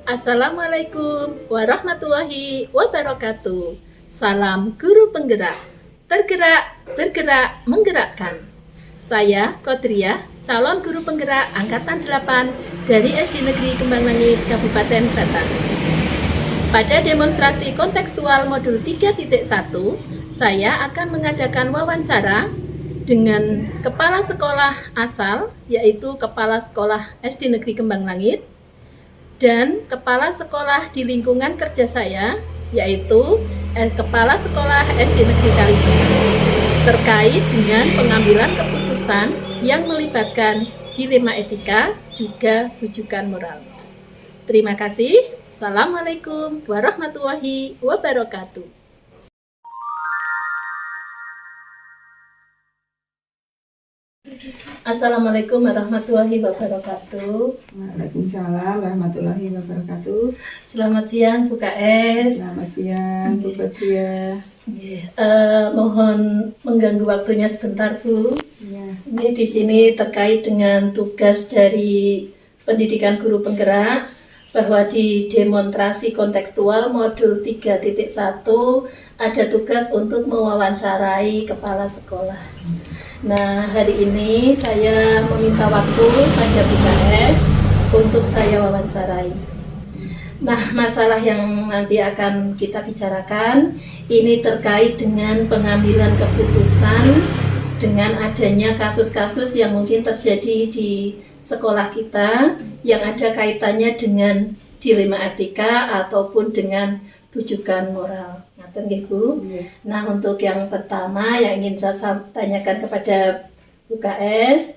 Assalamualaikum warahmatullahi wabarakatuh. Salam guru penggerak, tergerak, bergerak, menggerakkan. Saya Kodriah, calon guru penggerak Angkatan 8 dari SD Negeri Kembang Langit, Kabupaten Batang. Pada demonstrasi kontekstual modul 3.1, saya akan mengadakan wawancara dengan kepala sekolah asal, yaitu Kepala Sekolah SD Negeri Kembang Langit, dan kepala sekolah di lingkungan kerja saya, yaitu Kepala Sekolah SD Negeri Kalitengah, terkait dengan pengambilan keputusan yang melibatkan dilema etika juga rujukan moral. Terima kasih. Assalamualaikum warahmatullahi wabarakatuh. Assalamualaikum warahmatullahi wabarakatuh. Waalaikumsalam warahmatullahi wabarakatuh. Selamat siang Bu KS. Selamat siang Bu Kodriah. Mohon mengganggu waktunya sebentar Bu. Ya. Di sini terkait dengan tugas dari pendidikan guru penggerak, bahwa di demonstrasi kontekstual modul 3.1 ada tugas untuk mewawancarai kepala sekolah. Nah, hari ini saya meminta waktu pada Bu KS untuk saya wawancarai. Nah, masalah yang nanti akan kita bicarakan ini terkait dengan pengambilan keputusan dengan adanya kasus-kasus yang mungkin terjadi di sekolah kita yang ada kaitannya dengan dilema etika ataupun dengan rujukan moral. Ngaten nggih Bu. Nah, untuk yang pertama yang ingin saya tanyakan kepada Bu KS,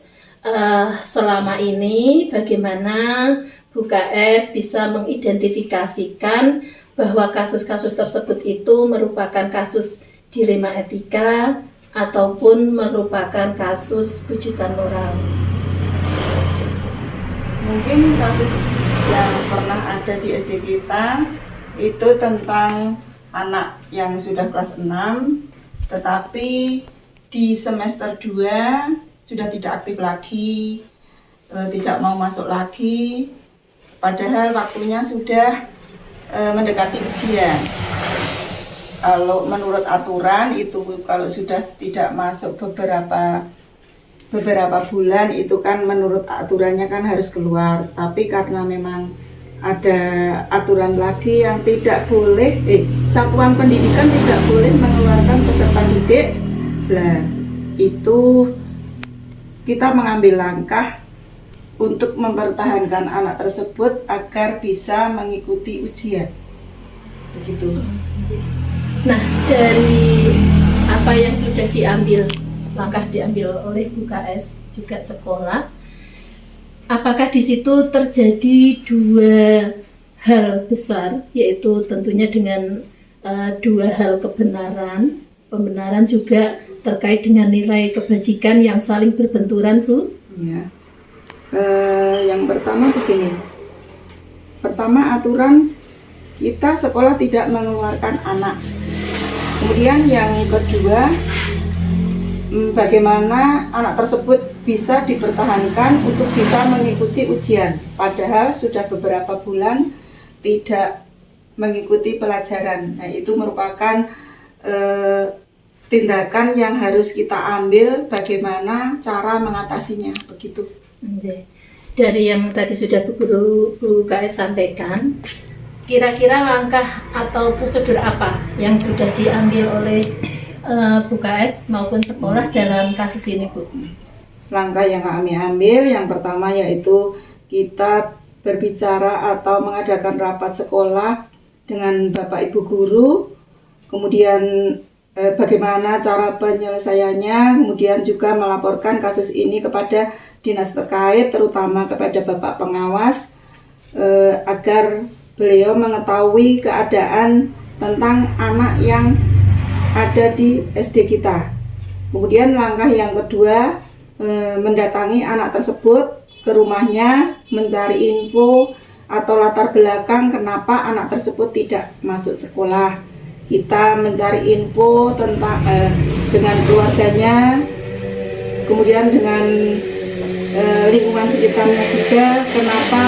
selama ini bagaimana Bu KS bisa mengidentifikasikan bahwa kasus-kasus tersebut itu merupakan kasus dilema etika ataupun merupakan kasus rujukan moral? Mungkin kasus yang pernah ada di SD kita itu tentang anak yang sudah kelas 6 tetapi di semester 2 sudah tidak aktif lagi, tidak mau masuk lagi, padahal waktunya sudah mendekati ujian. Kalau menurut aturan itu kalau sudah tidak masuk beberapa bulan itu kan menurut aturannya kan harus keluar, tapi karena memang ada aturan lagi yang tidak boleh, satuan pendidikan tidak boleh mengeluarkan peserta didik. Nah, itu kita mengambil langkah untuk mempertahankan anak tersebut agar bisa mengikuti ujian. Begitu. Nah, dari apa yang sudah diambil, langkah diambil oleh Bu KS juga sekolah, apakah di situ terjadi dua hal besar, yaitu tentunya dengan dua hal pembenaran juga terkait dengan nilai kebajikan yang saling berbenturan, Bu? Ya. Yang pertama begini, pertama aturan kita sekolah tidak mengeluarkan anak. Kemudian yang kedua, bagaimana anak tersebut bisa dipertahankan untuk bisa mengikuti ujian, padahal sudah beberapa bulan tidak mengikuti pelajaran. Nah, itu merupakan tindakan yang harus kita ambil, bagaimana cara mengatasinya, begitu. Dari yang tadi sudah Bu KS sampaikan, kira-kira langkah atau prosedur apa yang sudah diambil oleh Bu KS maupun sekolah dalam kasus ini, Bu? Langkah yang kami ambil yang pertama yaitu kita berbicara atau mengadakan rapat sekolah dengan Bapak Ibu guru, kemudian bagaimana cara penyelesaiannya, kemudian juga melaporkan kasus ini kepada dinas terkait, terutama kepada Bapak Pengawas, agar beliau mengetahui keadaan tentang anak yang ada di SD kita. Kemudian langkah yang kedua, mendatangi anak tersebut ke rumahnya, mencari info atau latar belakang kenapa anak tersebut tidak masuk sekolah. Kita mencari info tentang dengan keluarganya, kemudian dengan lingkungan sekitarnya juga, kenapa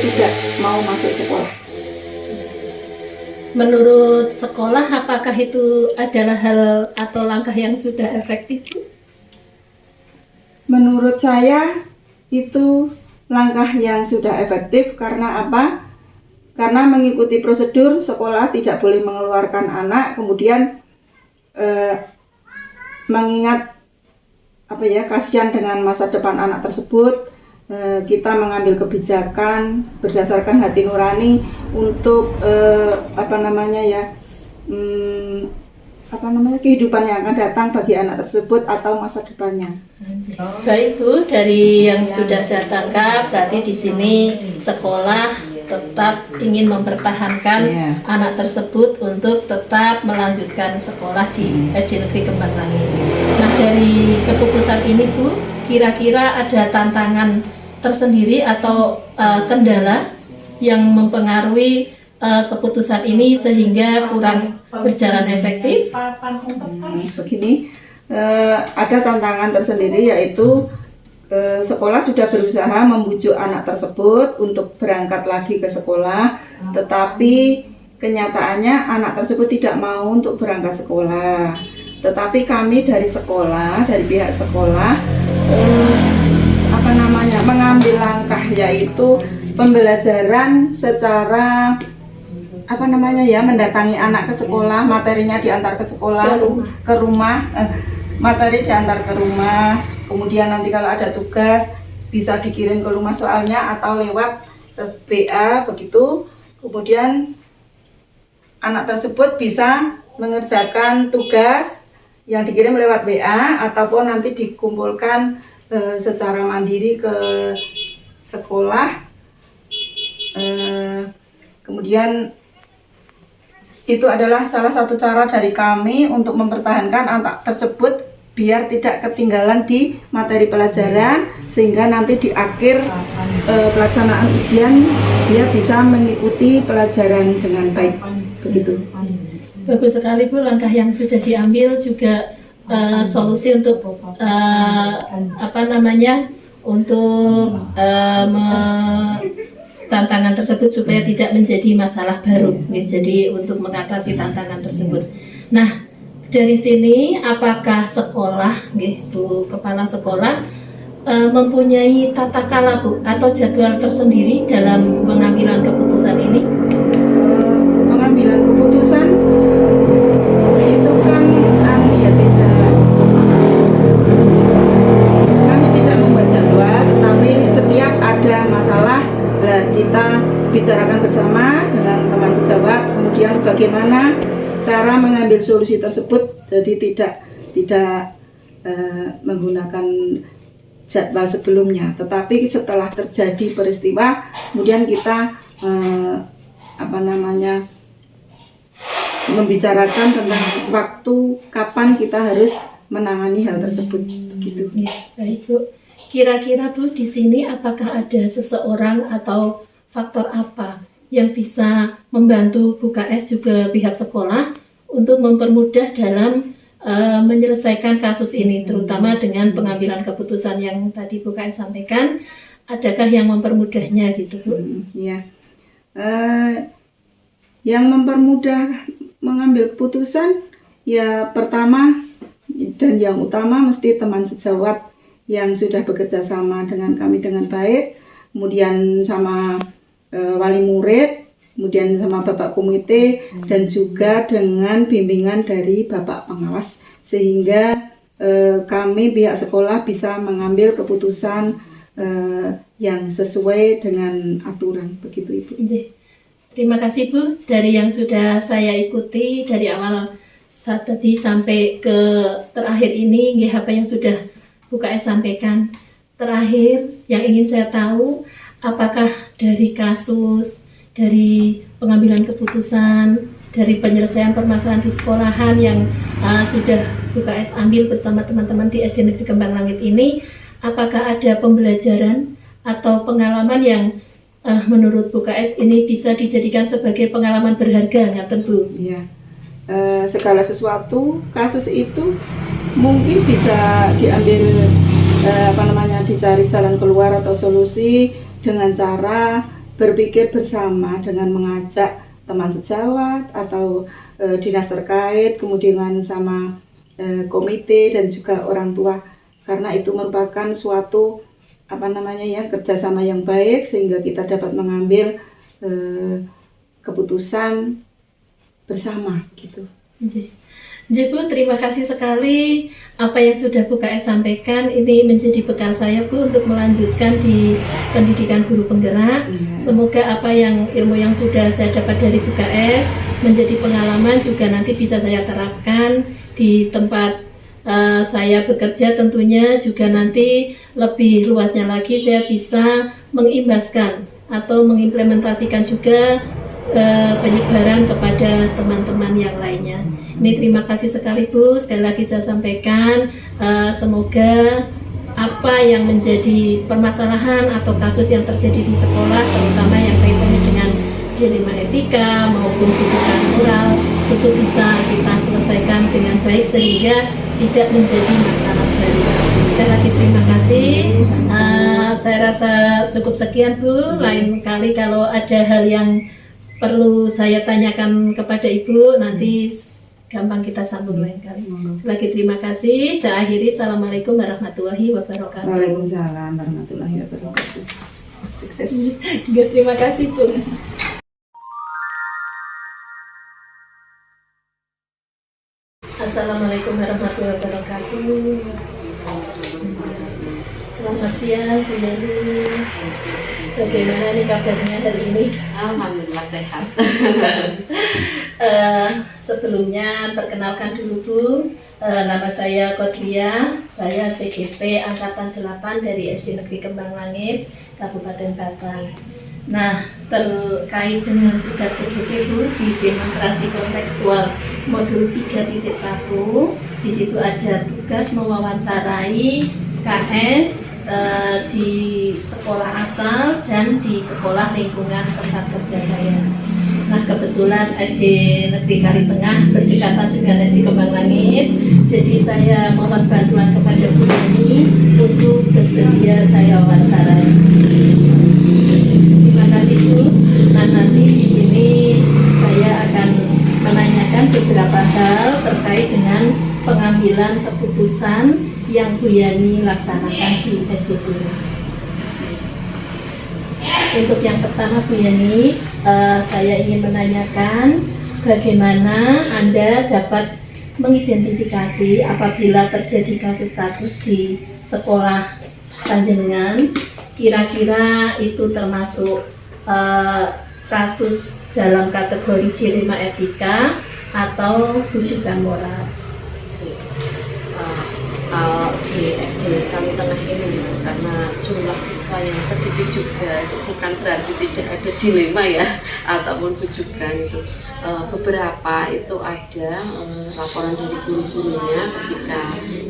tidak mau masuk sekolah. Menurut sekolah, apakah itu adalah hal atau langkah yang sudah efektif, Bu? Menurut saya itu langkah yang sudah efektif. Karena apa? Karena mengikuti prosedur sekolah tidak boleh mengeluarkan anak, kemudian mengingat kasihan dengan masa depan anak tersebut, kita mengambil kebijakan berdasarkan hati nurani untuk kehidupan yang akan datang bagi anak tersebut atau masa depannya. Baik Bu, dari yang sudah saya tangkap berarti di sini sekolah tetap ingin mempertahankan anak tersebut untuk tetap melanjutkan sekolah di SD Negeri Kembang Langit. Nah, dari keputusan ini Bu, kira-kira ada tantangan tersendiri atau kendala yang mempengaruhi keputusan ini sehingga kurang berjalan efektif? Begini, ada tantangan tersendiri, yaitu sekolah sudah berusaha membujuk anak tersebut untuk berangkat lagi ke sekolah, tetapi kenyataannya anak tersebut tidak mau untuk berangkat sekolah. Tetapi kami dari pihak sekolah mengambil langkah, yaitu pembelajaran secara mendatangi anak ke sekolah, materinya diantar ke sekolah, ke rumah, materi diantar ke rumah, kemudian nanti kalau ada tugas bisa dikirim ke rumah soalnya atau lewat BA begitu. Kemudian anak tersebut bisa mengerjakan tugas yang dikirim lewat BA ataupun nanti dikumpulkan secara mandiri ke sekolah. Kemudian itu adalah salah satu cara dari kami untuk mempertahankan anak tersebut biar tidak ketinggalan di materi pelajaran, sehingga nanti di akhir pelaksanaan ujian dia bisa mengikuti pelajaran dengan baik. Begitu. Bagus sekali Bu, langkah yang sudah diambil juga solusi untuk tantangan tersebut supaya tidak menjadi masalah baru, jadi untuk mengatasi tantangan tersebut. Nah, dari sini apakah sekolah, Bu Kepala Sekolah, mempunyai tata krama Bu atau jadwal tersendiri dalam pengambilan keputusan ini? Pengambilan keputusan itu kan kami tidak membuat jadwal, tetapi setiap ada masalah kita bicarakan bersama dengan teman sejawat, kemudian bagaimana cara mengambil solusi tersebut. Jadi tidak menggunakan jadwal sebelumnya, tetapi setelah terjadi peristiwa kemudian kita membicarakan tentang waktu kapan kita harus menangani hal tersebut. Begitu. Ya, baik Bu. Kira-kira Bu, di sini apakah ada seseorang atau faktor apa yang bisa membantu Bu KS juga pihak sekolah untuk mempermudah dalam menyelesaikan kasus ini, terutama dengan pengambilan keputusan yang tadi Bu KS sampaikan? Adakah yang mempermudahnya gitu Bu? Iya. Yang mempermudah mengambil keputusan ya pertama dan yang utama mesti teman sejawat yang sudah bekerja sama dengan kami dengan baik, kemudian sama wali murid, kemudian sama bapak komite, dan juga dengan bimbingan dari bapak pengawas, sehingga kami pihak sekolah bisa mengambil keputusan yang sesuai dengan aturan. Begitu Ibu. Terima kasih Bu, dari yang sudah saya ikuti dari awal saat tadi sampai ke terakhir ini, apa yang sudah Bu KS sampaikan. Terakhir yang ingin saya tahu, apakah dari kasus, dari pengambilan keputusan, dari penyelesaian permasalahan di sekolahan yang sudah Bu KS ambil bersama teman-teman di SD Negeri Kembang Langit ini, apakah ada pembelajaran atau pengalaman yang menurut Bu KS ini bisa dijadikan sebagai pengalaman berharga, ngaten Bu? Iya. Segala sesuatu, kasus itu mungkin bisa diambil dicari jalan keluar atau solusi dengan cara berpikir bersama dengan mengajak teman sejawat atau dinas terkait, kemudian sama komite dan juga orang tua, karena itu merupakan suatu kerjasama yang baik sehingga kita dapat mengambil keputusan bersama gitu. Bu, terima kasih sekali apa yang sudah Bu KS sampaikan. Ini menjadi bekal saya Bu untuk melanjutkan di pendidikan guru penggerak. Semoga apa yang ilmu yang sudah saya dapat dari Bu KS menjadi pengalaman juga nanti bisa saya terapkan di tempat saya bekerja, tentunya juga nanti lebih luasnya lagi saya bisa mengimbaskan atau mengimplementasikan juga penyebaran kepada teman-teman yang lainnya. Ini terima kasih sekali Bu, sekali lagi saya sampaikan semoga apa yang menjadi permasalahan atau kasus yang terjadi di sekolah, terutama yang kaitannya dengan dilema etika maupun kejujuran moral, itu bisa kita selesaikan dengan baik sehingga tidak menjadi masalah baru. Sekali lagi terima kasih. Saya rasa cukup sekian Bu. Lain kali kalau ada hal yang perlu saya tanyakan kepada Ibu, nanti gampang kita sambung lain kali. Sekali lagi terima kasih. Saya akhiri. Assalamualaikum warahmatullahi wabarakatuh. Waalaikumsalam warahmatullahi wabarakatuh. Sukses. Terima kasih Bu. Assalamualaikum warahmatullahi wabarakatuh. Selamat siang Bu Yani. Bagaimana nih kabarnya hari ini? Alhamdulillah sehat. Sebelumnya perkenalkan dulu Bu, nama saya Kodria, saya CGP Angkatan 8 dari SD Negeri Kembang Langit, Kabupaten Batang. Nah, terkait dengan tugas CGP Bu di demonstrasi kontekstual modul 3.1, di situ ada tugas mewawancarai KS di sekolah asal dan di sekolah lingkungan tempat kerja saya. Nah, kebetulan SD Negeri Kalitengah berdekatan dengan SD Kembang Langit, jadi saya mohon bantuan kepada Bu Yani untuk bersedia saya wawancarai. Terima kasih Bu. Nah, nanti di sini saya akan menanyakan beberapa hal terkait dengan pengambilan keputusan yang Bu Yani laksanakan di SD sini. Untuk yang pertama Bu Yani, saya ingin menanyakan bagaimana Anda dapat mengidentifikasi apabila terjadi kasus-kasus di sekolah panjenengan, kira-kira itu termasuk kasus dalam kategori dilema etika atau rujukan moral. Kalau di SD Kalitengah ini karena jumlah siswa yang sedikit juga, itu bukan berarti tidak ada dilema ya ataupun rujukan itu. Beberapa itu ada laporan dari guru-gurunya ketika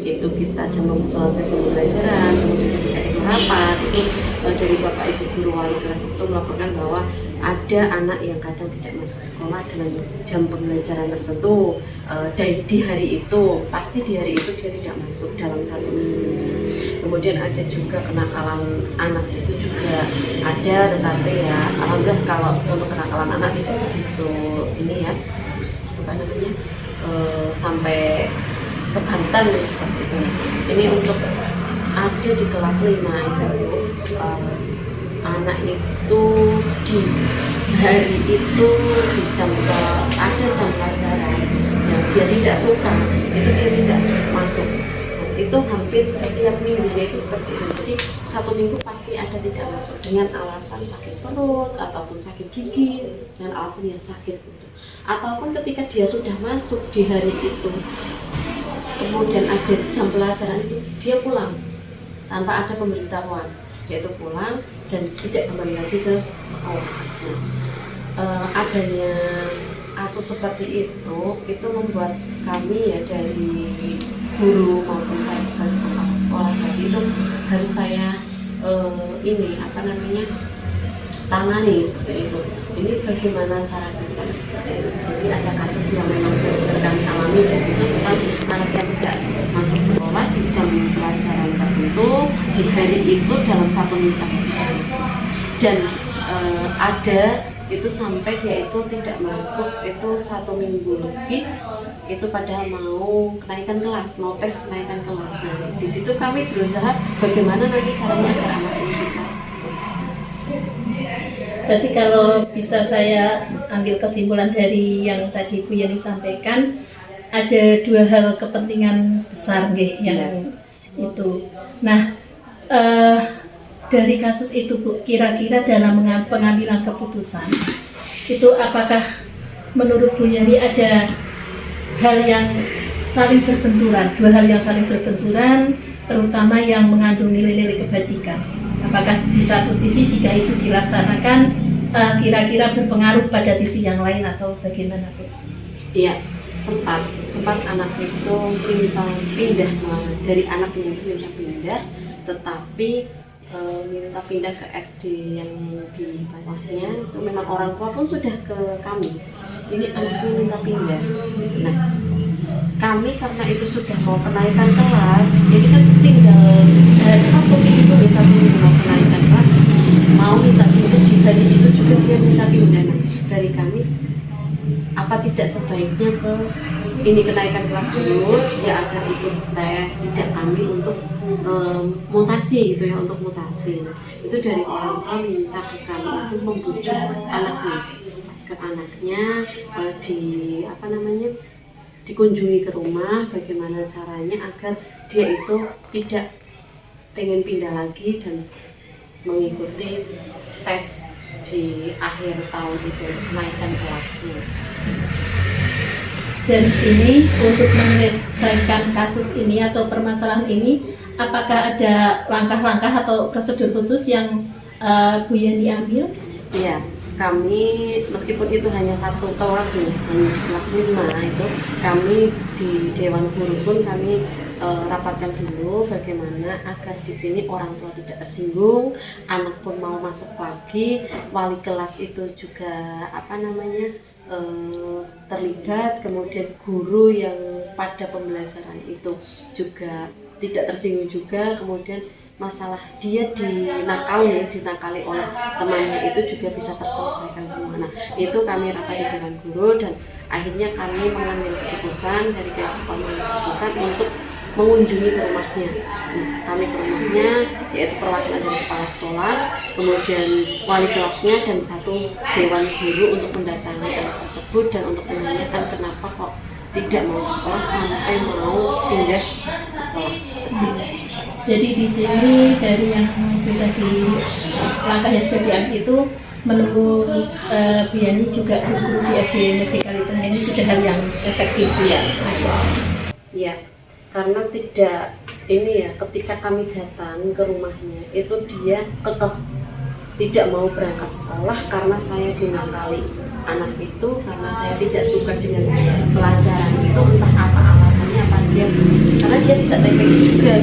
itu kita selesai jam pembelajaran, kemudian ketika itu rapat itu dari Bapak Ibu guru wali kelas itu melaporkan bahwa ada anak yang kadang tidak masuk sekolah dalam jam pembelajaran tertentu, di hari itu, pasti di hari itu dia tidak masuk dalam 1 minggu. Kemudian ada juga kenakalan anak itu juga ada, tetapi ya alhamdulillah kalau untuk kenakalan anak tidak begitu ini ya, sampai ke Banten seperti itu. Ini untuk ada di kelas 5 itu anak itu di hari itu di ada jam pelajaran yang dia tidak suka, itu dia tidak masuk. Itu hampir setiap minggunya itu seperti itu. Jadi 1 minggu pasti ada tidak masuk dengan alasan sakit perut ataupun sakit gigi, dengan alasan yang sakit itu. Ataupun ketika dia sudah masuk di hari itu, kemudian ada jam pelajaran itu, dia pulang tanpa ada pemberitahuan. Dia itu pulang dan tidak kembali lagi ke sekolah. Nah, adanya kasus seperti itu membuat kami ya dari guru maupun saya sebagai kepala sekolah tadi itu harus saya tangani seperti itu. Ini bagaimana cara kita seperti itu. Jadi ada kasus yang memang benar-benar kami alami di situ tentang anak yang tidak masuk sekolah di jam pelajaran tertentu di hari itu dalam 1 minggu tidak masuk. Dan ada itu sampai dia itu tidak masuk itu 1 minggu lebih, itu padahal mau kenaikan kelas, mau tes kenaikan kelas. Nah, di situ kami berusaha bagaimana nanti caranya agar anak ini bisa masuk. Berarti kalau bisa saya ambil kesimpulan dari yang tadi Bu Yani sampaikan, ada 2 hal kepentingan besar nggih yang itu. Nah, dari kasus itu Bu, kira-kira dalam pengambilan keputusan itu apakah menurut Bu Yani ada hal yang saling berbenturan, 2 hal yang saling berbenturan, terutama yang mengandung nilai-nilai kebajikan? Apakah di satu sisi jika itu dilaksanakan kira-kira berpengaruh pada sisi yang lain atau bagaimana Bu? Iya, sempat anak itu minta pindah, dari anaknya itu minta pindah, tetapi minta pindah ke SD yang di bawahnya itu memang orang tua pun sudah ke kami, ini anaknya minta pindah. Nah, kami karena itu sudah mau kenaikan kelas, jadi kan tinggal 1 minggu mau kenaikan kelas, mau minta pindah, di hari itu juga dia minta pindah. Nah, dari kami apa tidak sebaiknya ke ini kenaikan kelas dulu dia agar ikut tes, tidak kami untuk mutasi gitu ya, untuk mutasi. Nah, itu dari orang tua minta ke kami untuk membujuk anaknya dikunjungi ke rumah, bagaimana caranya agar dia itu tidak pengen pindah lagi dan mengikuti tes di akhir tahun itu, kenaikan kelasnya. Dari sini untuk menyelesaikan kasus ini atau permasalahan ini, apakah ada langkah-langkah atau prosedur khusus yang Bu Yani ambil? Iya, kami meskipun itu hanya 1 kelas nih, hanya di kelas 5 itu, kami di Dewan Guru pun kami rapatkan dulu bagaimana agar di sini orang tua tidak tersinggung, anak pun mau masuk lagi, wali kelas itu juga terlibat, kemudian guru yang pada pembelajaran itu juga tidak tersinggung juga, kemudian masalah dia dinakali oleh temannya itu juga bisa terselesaikan semua. Nah, itu kami rapat di Dewan Guru dan akhirnya kami mengambil keputusan dari pihak sekolah, keputusan untuk mengunjungi ke rumahnya. Nah, kami ke rumahnya, yaitu perwakilan dari kepala sekolah, kemudian wali kelasnya dan 1 dewan guru untuk mendatangi anak tersebut dan untuk menanyakan kenapa kok tidak mau sekolah sampai mau pindah sekolah. Jadi di sini dari yang sudah langkah yang sudah diambil itu, menurut Bu Yani juga guru di SD Negeri Kalitengah ini sudah hal yang efektif ya. Iya, karena ketika kami datang ke rumahnya itu dia kekeh tidak mau berangkat sekolah karena saya dinakali anak itu, karena saya tidak suka dengan pelajaran itu, entah apa alasannya, karena dia tidak TPQ juga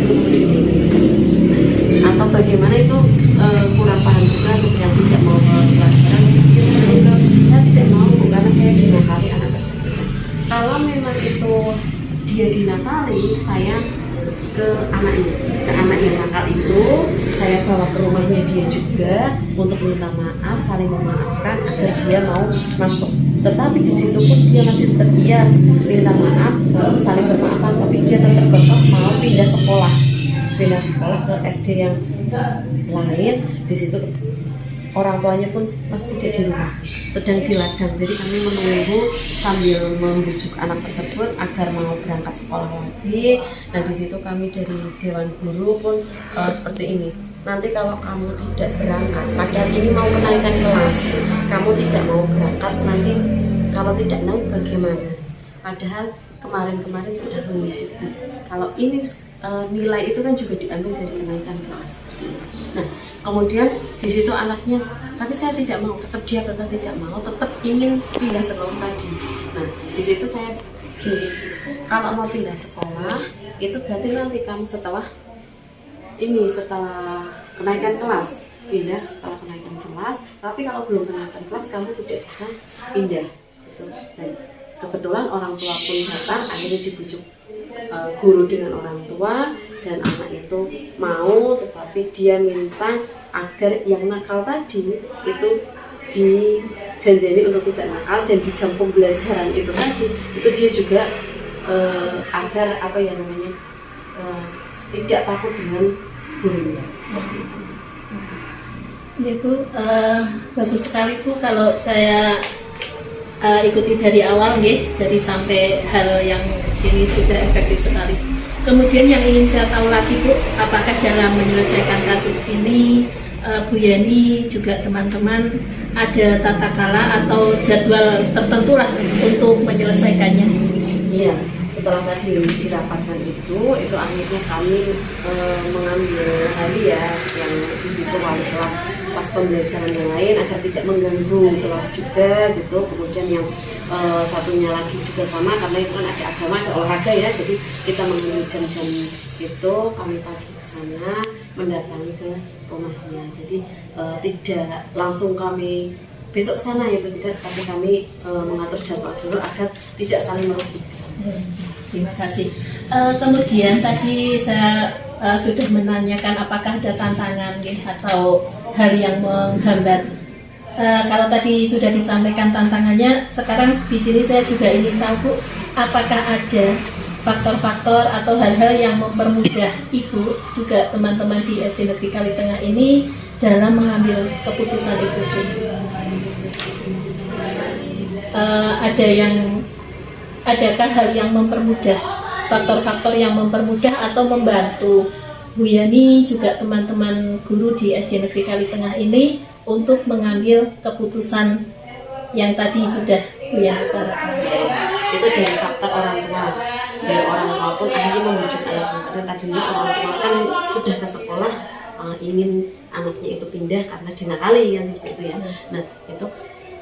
atau bagaimana itu kurang paham juga untuk yang tidak mau pelajaran. Saya tidak mau karena saya dinakali anak tersebut. Kalau memang itu dia dinakali, saya ke anak yang nakal itu saya bawa ke rumahnya dia juga untuk minta maaf, saling memaafkan agar dia mau masuk. Tetapi di situ pun dia masih tetap minta maaf, saling bermaafan, tapi dia tetap mau pindah sekolah ke SD yang lain. Di situ orang tuanya pun pasti tidak di rumah, sedang di ladang. Jadi kami menunggu sambil membujuk anak tersebut agar mau berangkat sekolah lagi. Nah, di situ kami dari Dewan Guru pun seperti ini. Nanti kalau kamu tidak berangkat, padahal ini mau kenaikan kelas, kamu tidak mau berangkat, nanti kalau tidak naik bagaimana? Padahal kemarin sudah mengikuti. Kalau ini nilai itu kan juga diambil dari kenaikan kelas. Nah, kemudian di situ anaknya, tapi saya tidak mau, tetap dia tidak mau, tetap ingin pindah sekolah tadi. Nah, di situ saya gini, kalau mau pindah sekolah itu berarti nanti kamu setelah kenaikan kelas, pindah setelah kenaikan kelas. Tapi kalau belum kenaikan kelas kamu tidak bisa pindah. Gitu. Dan kebetulan orang tua pun datang, akhirnya dibujuk guru dengan orang tua, dan anak itu mau, tetapi dia minta agar yang nakal tadi itu dijanjani untuk tidak nakal, dan di jam pembelajaran itu tadi itu dia juga agar apa ya namanya tidak takut dengan gurunya. Ya Bu, bagus sekali Bu kalau saya ikuti dari awal nih, jadi sampai hal yang ini sudah efektif sekali. Kemudian yang ingin saya tahu lagi Bu, apakah dalam menyelesaikan kasus ini Bu Yani juga teman-teman ada tata kala atau jadwal tertentu lah untuk menyelesaikannya? Iya, setelah tadi dirapatkan itu akhirnya kami mengambil hari ya yang di situ wali kelas pas pembelajaran yang lain agar tidak mengganggu kelas juga gitu. Kemudian yang satunya lagi juga sama karena itu kan ada agama, ada olahraga ya, jadi kita mengambil jam-jam itu kami pagi ke sana mendatangi ke rumahnya. Jadi tidak langsung kami besok ke sana itu tidak, tapi kami mengatur jadwal dulu agar tidak saling merugikan. Terima kasih. Kemudian tadi saya sudah menanyakan apakah ada tantangan atau hal yang menghambat. Kalau tadi sudah disampaikan tantangannya, sekarang di sini saya juga ingin tahu Bu, apakah ada faktor-faktor atau hal-hal yang mempermudah Ibu juga teman-teman di SD Negeri Kalitengah ini dalam mengambil keputusan itu Bu? Adakah hal yang mempermudah, faktor-faktor yang mempermudah atau membantu Bu Yani juga teman-teman guru di SD Negeri Kalitengah ini untuk mengambil keputusan yang tadi sudah Bu Yani utarakan? Itu dari faktor orang tua. Dari orang tua pun akhirnya membujuk anaknya, karena tadinya orang tua kan sudah ke sekolah ingin anaknya itu pindah karena dinakali kan seperti itu ya. Nah itu,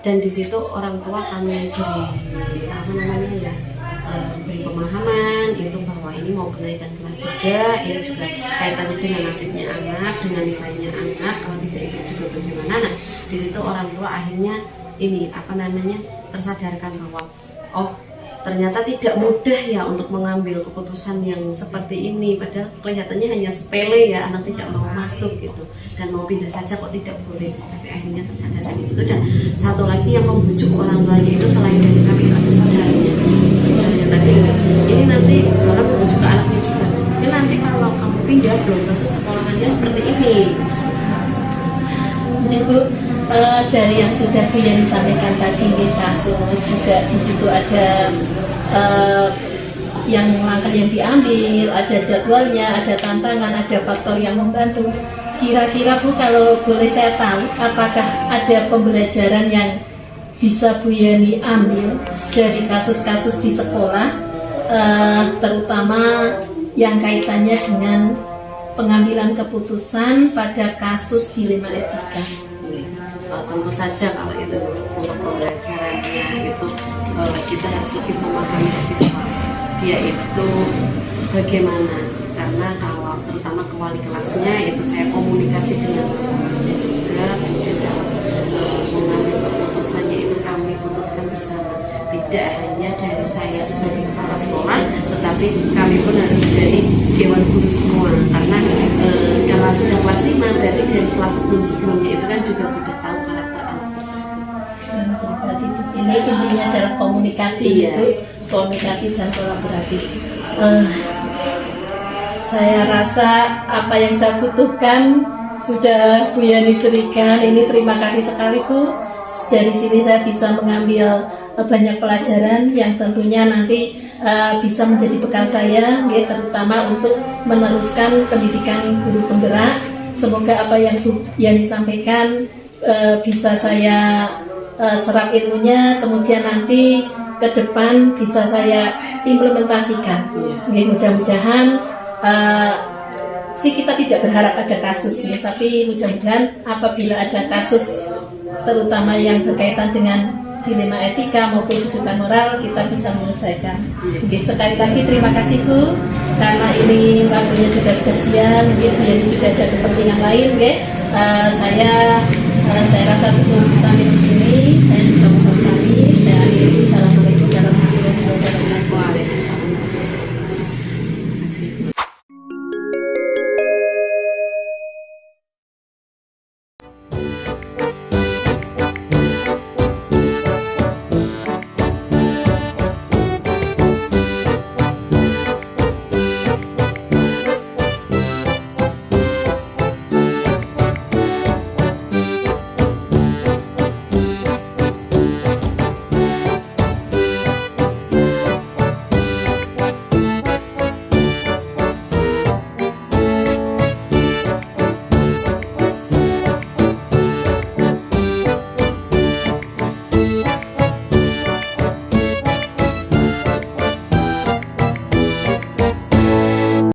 dan di situ orang tua kami beri apa namanya ya, beri pemahaman itu bahwa ini mau kenaikan kelas juga, ini juga kaitannya dengan nasibnya anak, dengan nilainya anak, kalau tidak ikut juga bagaimana. Nah di situ orang tua akhirnya ini apa namanya tersadarkan bahwa oh ternyata tidak mudah ya untuk mengambil keputusan yang seperti ini, padahal kelihatannya hanya sepele ya, anak tidak mau masuk gitu dan mau pindah saja kok tidak boleh, tapi akhirnya tersadarkan di situ. Dan satu lagi yang membujuk orang tuanya itu selain dari kami itu ada saudaranya. Dan tadi ini nanti orang membujuk ke anaknya juga, ini nanti kalau kamu pindah belum tentu sekolahannya seperti ini. Jadi Bu, dari yang sudah Bu Yani sampaikan tadi kasus juga di situ ada yang langkah yang diambil, ada jadwalnya, ada tantangan, ada faktor yang membantu. Kira-kira Bu kalau boleh saya tahu, apakah ada pembelajaran yang bisa Bu Yani ambil dari kasus-kasus di sekolah, terutama yang kaitannya dengan pengambilan keputusan pada kasus dilema etika? Tentu saja kalau itu untuk pembelajarannya itu kita harus lebih memahami siswa dia itu bagaimana, karena kalau terutama ke wali kelasnya itu saya komunikasi dengan wali kelasnya juga, kemudian dalam mengambil keputusannya itu kami putuskan bersama, tidak hanya dari saya sebagai kepala sekolah, tetapi kami pun harus dari dewan guru semua, karena kalau sudah kelas 5 berarti dari kelas sebelum-sebelumnya itu kan juga sudah tahu karakter anak tersebut. Berarti di sini intinya adalah komunikasi, itu komunikasi dan kolaborasi. Saya rasa apa yang saya butuhkan sudah Bu Yani berikan. Ini terima kasih sekali Bu. Dari sini saya bisa mengambil banyak pelajaran yang tentunya nanti bisa menjadi bekal saya, terutama untuk meneruskan pendidikan guru penggerak. Semoga apa yang Bu Yani sampaikan bisa saya serap ilmunya, kemudian nanti ke depan bisa saya implementasikan. Mudah-mudahan kita tidak berharap ada kasus ya, tapi mudah-mudahan apabila ada kasus terutama yang berkaitan dengan dilema etika maupun rujukan moral, kita bisa menyelesaikan. Sekali lagi terima kasih Bu, karena ini waktunya juga sudah siang, Bu Yani juga ada kepentingan lain. Saya rasa cukup sampai di sini. Saya